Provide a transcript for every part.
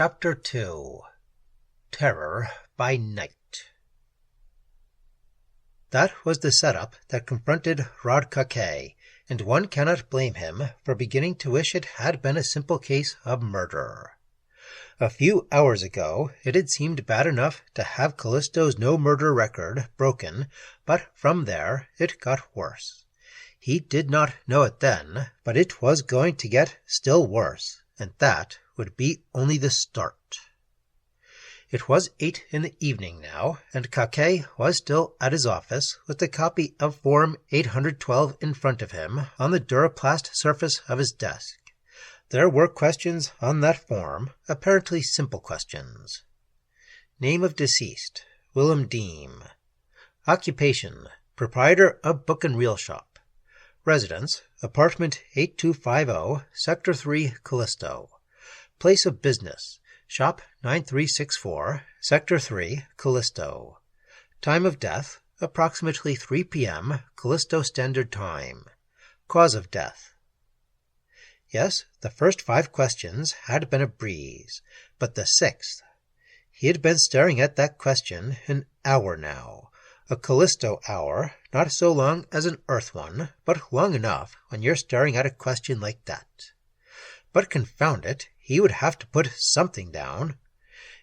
Chapter 2 Terror by Night. That was the setup that confronted a.k.a, and one cannot blame him for beginning to wish it had been a simple case of murder. A few hours ago it had seemed bad enough to have Callisto's no-murder record broken, but from there it got worse. He did not know it then, but it was going to get still worse, and that would be only the start. It was 8 in the evening now, and a.k.a. was still at his office with a copy of Form 812 in front of him on the duraplast surface of his desk. There were questions on that form, apparently simple questions. Name of deceased, Willem Deem. Occupation, proprietor of book and reel shop. Residence, apartment 8250, Sector 3, Callisto. Place of business, shop 9364, Sector 3, Callisto. Time of death, approximately 3 p.m., Callisto Standard Time. Cause of death. Yes, the first 5 questions had been a breeze, but the 6th. He had been staring at that question an hour now. A Callisto hour, not so long as an Earth one, but long enough when you're staring at a question like that. But confound it, he would have to put something down.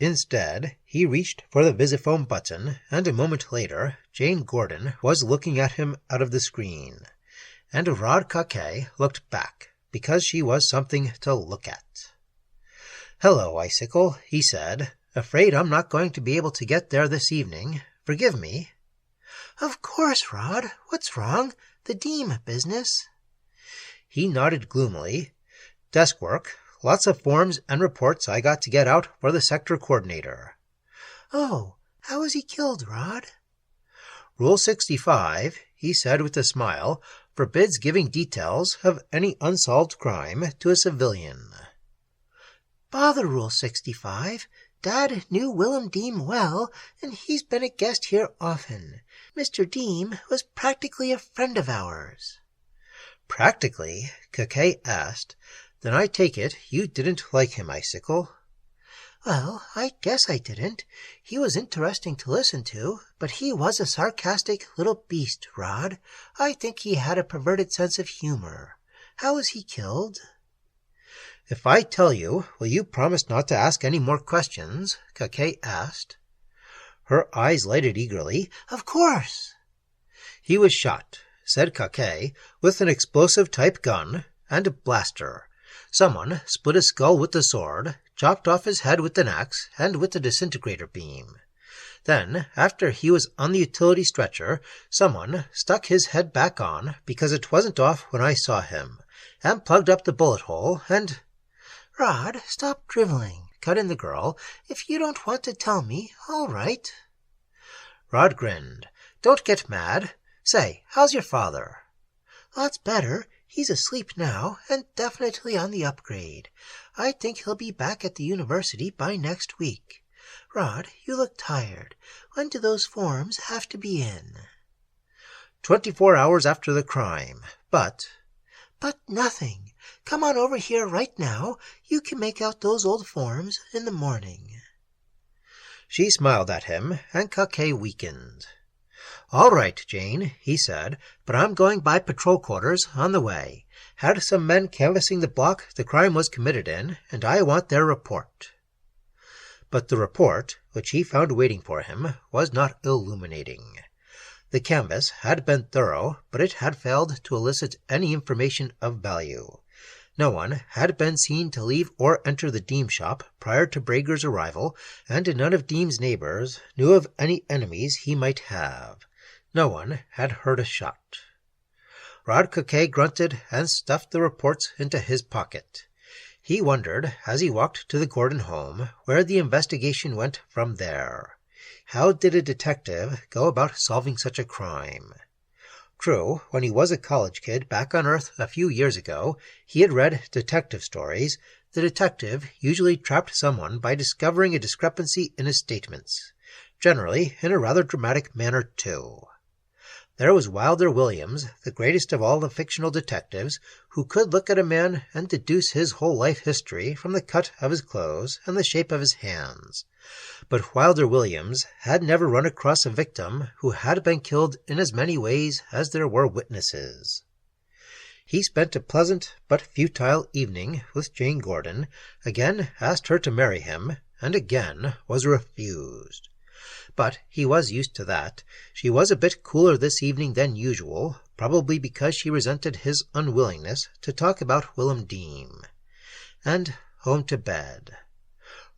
Instead, he reached for the visiphone button, and a moment later, Jane Gordon was looking at him out of the screen. And a.k.a. looked back, because she was something to look at. "Hello, Icicle," he said. "Afraid I'm not going to be able to get there this evening. Forgive me." "Of course, Rod. What's wrong? The Deem business?" He nodded gloomily. "Desk work. Lots of forms and reports I got to get out for the sector coordinator." "Oh, how was he killed, Rod?" "Rule 65, he said with a smile, forbids giving details of any unsolved crime to a civilian." "Bother Rule 65. Dad knew Willem Deem well, and he's been a guest here often. Mr. Deem was practically a friend of ours." "Practically?" a.k.a. asked. "Then I take it you didn't like him, Icicle." "Well, I guess I didn't. He was interesting to listen to, but he was a sarcastic little beast, Rod. I think he had a perverted sense of humor. How was he killed?" "If I tell you, will you promise not to ask any more questions?" a.k.a. asked. Her eyes lighted eagerly. "Of course." "He was shot," said a.k.a., "with an explosive-type gun and a blaster. Someone split his skull with the sword, chopped off his head with an axe, and with a disintegrator beam. Then, after he was on the utility stretcher, someone stuck his head back on, because it wasn't off when I saw him, and plugged up the bullet hole, and—" "Rod, stop driveling," cut in the girl. "If you don't want to tell me, all right." Rod grinned. "Don't get mad. Say, how's your father?" "Lots better. He's asleep now, and definitely on the upgrade. I think he'll be back at the university by next week. Rod, you look tired. When do those forms have to be in?" 24 hours after the crime. But nothing. Come on over here right now. You can make out those old forms in the morning." She smiled at him, and a.k.a. weakened. "All right, Jane," he said, "but I'm going by patrol quarters on the way. Had some men canvassing the block the crime was committed in, and I want their report." But the report, which he found waiting for him, was not illuminating. The canvass had been thorough, but it had failed to elicit any information of value. No one had been seen to leave or enter the Deem shop prior to Brager's arrival, and none of Deem's neighbors knew of any enemies he might have. No one had heard a shot. a.k.a. grunted and stuffed the reports into his pocket. He wondered, as he walked to the Gordon home, where the investigation went from there. How did a detective go about solving such a crime? True, when he was a college kid back on Earth a few years ago, he had read detective stories. The detective usually trapped someone by discovering a discrepancy in his statements, generally in a rather dramatic manner too. there was Wilder Williams, the greatest of all the fictional detectives, who could look at a man and deduce his whole life history from the cut of his clothes and the shape of his hands. But Wilder Williams had never run across a victim who had been killed in as many ways as there were witnesses. He spent a pleasant but futile evening with Jane Gordon, again asked her to marry him, and again was refused. But he was used to that. She was a bit cooler this evening than usual, probably because she resented his unwillingness to talk about Willem Dean. And home to bed.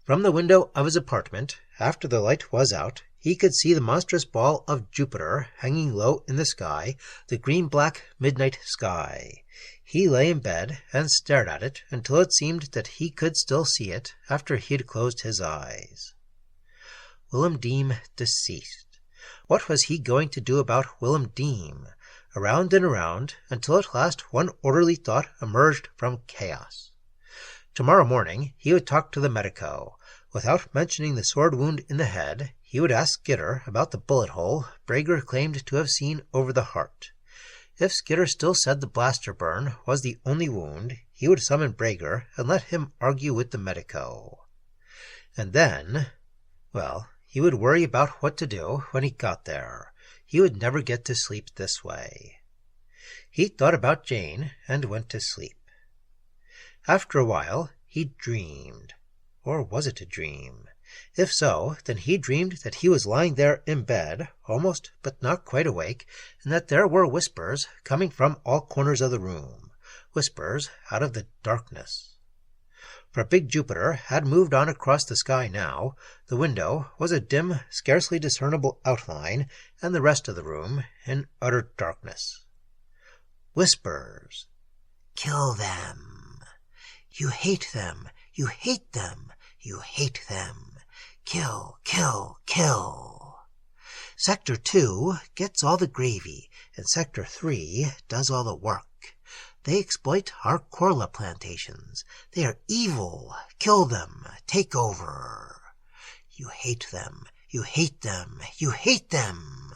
From the window of his apartment, after the light was out, he could see the monstrous ball of Jupiter hanging low in the sky, the green-black midnight sky. He lay in bed and stared at it until it seemed that he could still see it after he had closed his eyes. Willem Dean deceased. What was he going to do about Willem Dean? Around and around, until at last one orderly thought emerged from chaos. Tomorrow morning he would talk to the medico. Without mentioning the sword wound in the head, he would ask Skitter about the bullet hole Brager claimed to have seen over the heart. If Skitter still said the blaster burn was the only wound, he would summon Brager and let him argue with the medico. And then, well, he would worry about what to do when he got there. He would never get to sleep this way. He thought about Jane and went to sleep. After a while, he dreamed. Or was it a dream? If so, then he dreamed that he was lying there in bed, almost but not quite awake, and that there were whispers coming from all corners of the room, whispers out of the darkness. For big Jupiter had moved on across the sky now. The window was a dim, scarcely discernible outline, and the rest of the room in utter darkness. Whispers. Kill them. You hate them. You hate them. You hate them. Kill, kill, kill. Sector 2 gets all the gravy, and Sector 3 does all the work. They exploit our Corla plantations. They are evil. Kill them. Take over. You hate them. You hate them. You hate them.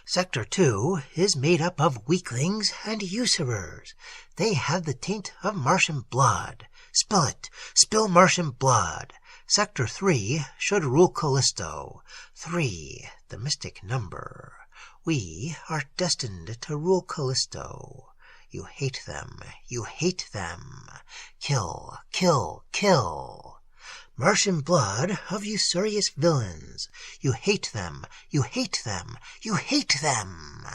Sector 2 is made up of weaklings and usurers. They have the taint of Martian blood. Spill it. Spill Martian blood. Sector 3 should rule Callisto. 3, the mystic number. We are destined to rule Callisto. You hate them. You hate them. Kill, kill, kill. Martian blood of usurious villains. You hate them. You hate them. You hate them.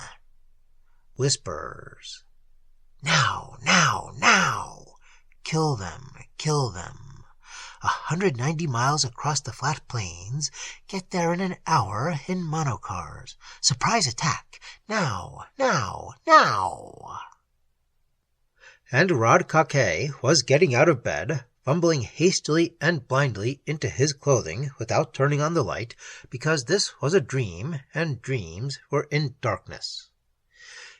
Whispers. Now, now, now. Kill them. Kill them. 190 miles across the flat plains. Get there in an hour in monocars. Surprise attack. Now, now, now. And Rod Coquet was getting out of bed, fumbling hastily and blindly into his clothing without turning on the light, because this was a dream, and dreams were in darkness.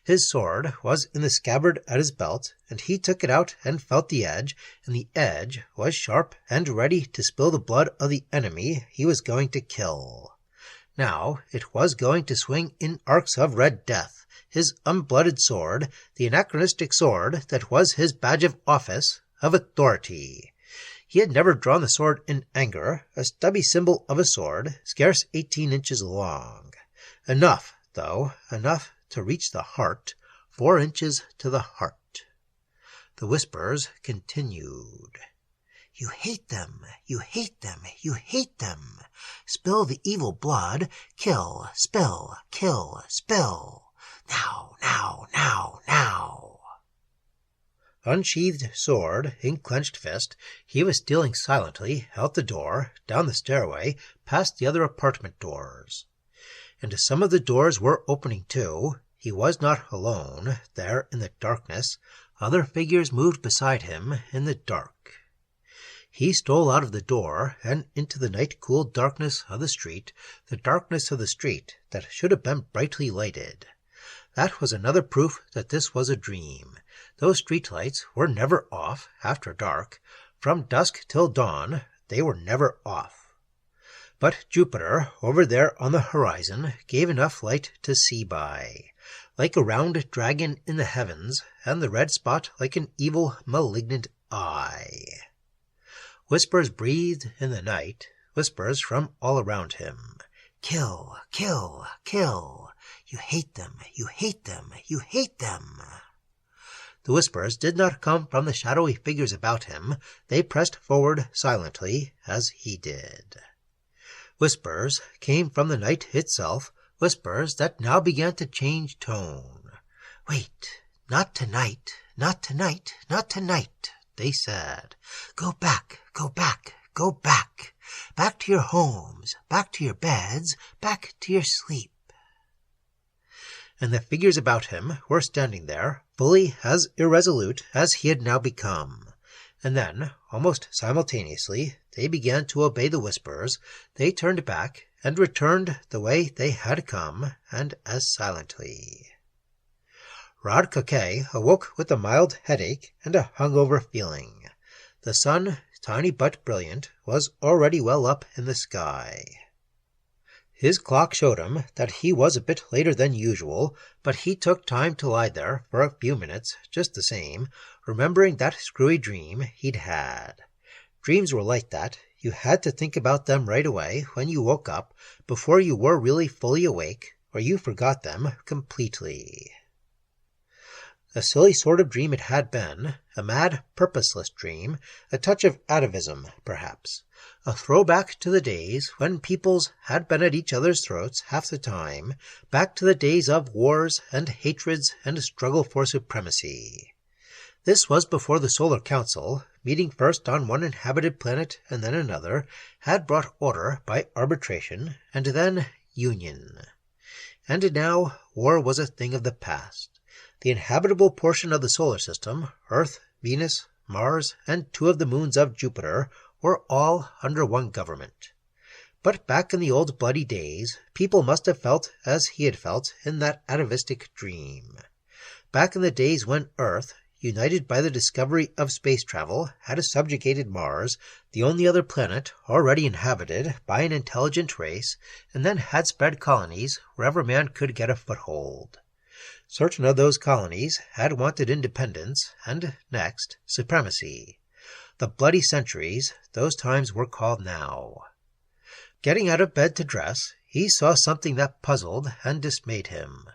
His sword was in the scabbard at his belt, and he took it out and felt the edge, and the edge was sharp and ready to spill the blood of the enemy he was going to kill. Now it was going to swing in arcs of red death, his unblooded sword, the anachronistic sword that was his badge of office, of authority. He had never drawn the sword in anger, a stubby symbol of a sword, scarce 18 inches long. Enough, though, enough to reach the heart, 4 inches to the heart. The whispers continued. You hate them. You hate them. You hate them. Spill the evil blood. Kill, spill, kill, spill. Now, now, now, now. Unsheathed sword in clenched fist, he was stealing silently out the door, down the stairway, past the other apartment doors. And some of the doors were opening too. He was not alone, there in the darkness. Other figures moved beside him in the dark. He stole out of the door and into the night-cool darkness of the street, the darkness of the street that should have been brightly lighted. That was another proof that this was a dream. Those street lights were never off after dark. From dusk till dawn, they were never off. But Jupiter, over there on the horizon, gave enough light to see by. like a round dragon in the heavens, and the red spot like an evil, malignant eye. Whispers breathed in the night, whispers from all around him. Kill, kill, kill. You hate them, you hate them, you hate them. The whispers did not come from the shadowy figures about him. They pressed forward silently, as he did. Whispers came from the night itself, whispers that now began to change tone. Wait, not tonight, not tonight, not tonight, they said. Go back, go back, go back. Back to your homes, back to your beds, back to your sleep. And the figures about him were standing there, fully as irresolute as he had now become. And then, almost simultaneously, they began to obey the whispers. They turned back and returned the way they had come, and as silently. Rod a.k.a. awoke with a mild headache and a hungover feeling. The sun, tiny but brilliant, was already well up in the sky. His clock showed him that he was a bit later than usual, but he took time to lie there for a few minutes, just the same, remembering that screwy dream he'd had. Dreams were like that. You had to think about them right away when you woke up, before you were really fully awake, or you forgot them completely. A silly sort of dream it had been, a mad, purposeless dream, a touch of atavism, perhaps. A throwback to the days when peoples had been at each other's throats half the time, back to the days of wars and hatreds and struggle for supremacy. This was before the Solar Council, meeting first on one inhabited planet and then another, had brought order by arbitration, and then union. And now war was a thing of the past. The inhabitable portion of the solar system, Earth, Venus, Mars, and 2 of the moons of Jupiter, were all under one government. But back in the old bloody days, people must have felt as he had felt in that atavistic dream. Back in the days when Earth, united by the discovery of space travel, had subjugated Mars, the only other planet already inhabited by an intelligent race, and then had spread colonies wherever man could get a foothold. Certain of those colonies had wanted independence, and next, supremacy. The bloody centuries, those times were called now. Getting out of bed to dress, he saw something that puzzled and dismayed him.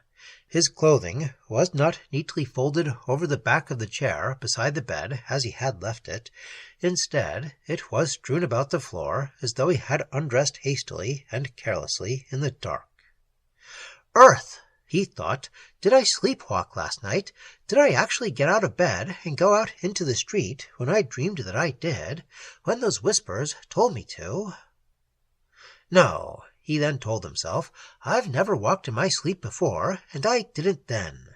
His clothing was not neatly folded over the back of the chair beside the bed as he had left it. Instead, it was strewn about the floor as though he had undressed hastily and carelessly in the dark. "Earth!" he thought. "Did I sleepwalk last night? Did I actually get out of bed and go out into the street when I dreamed that I did, when those whispers told me to? No," he then told himself, "I've never walked in my sleep before, and I didn't then.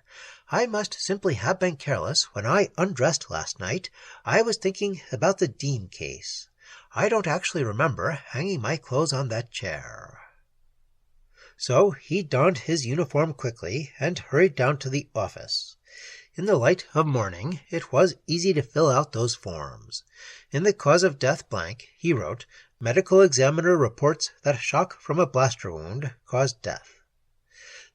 I must simply have been careless when I undressed last night. I was thinking about the Dean case. I don't actually remember hanging my clothes on that chair." So he donned his uniform quickly and hurried down to the office. In the light of morning, it was easy to fill out those forms. In the cause of death blank, he wrote, "Medical examiner reports that shock from a blaster wound caused death."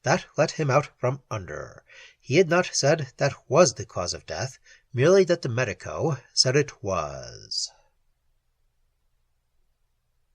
That let him out from under. He had not said that was the cause of death, merely that the medico said it was.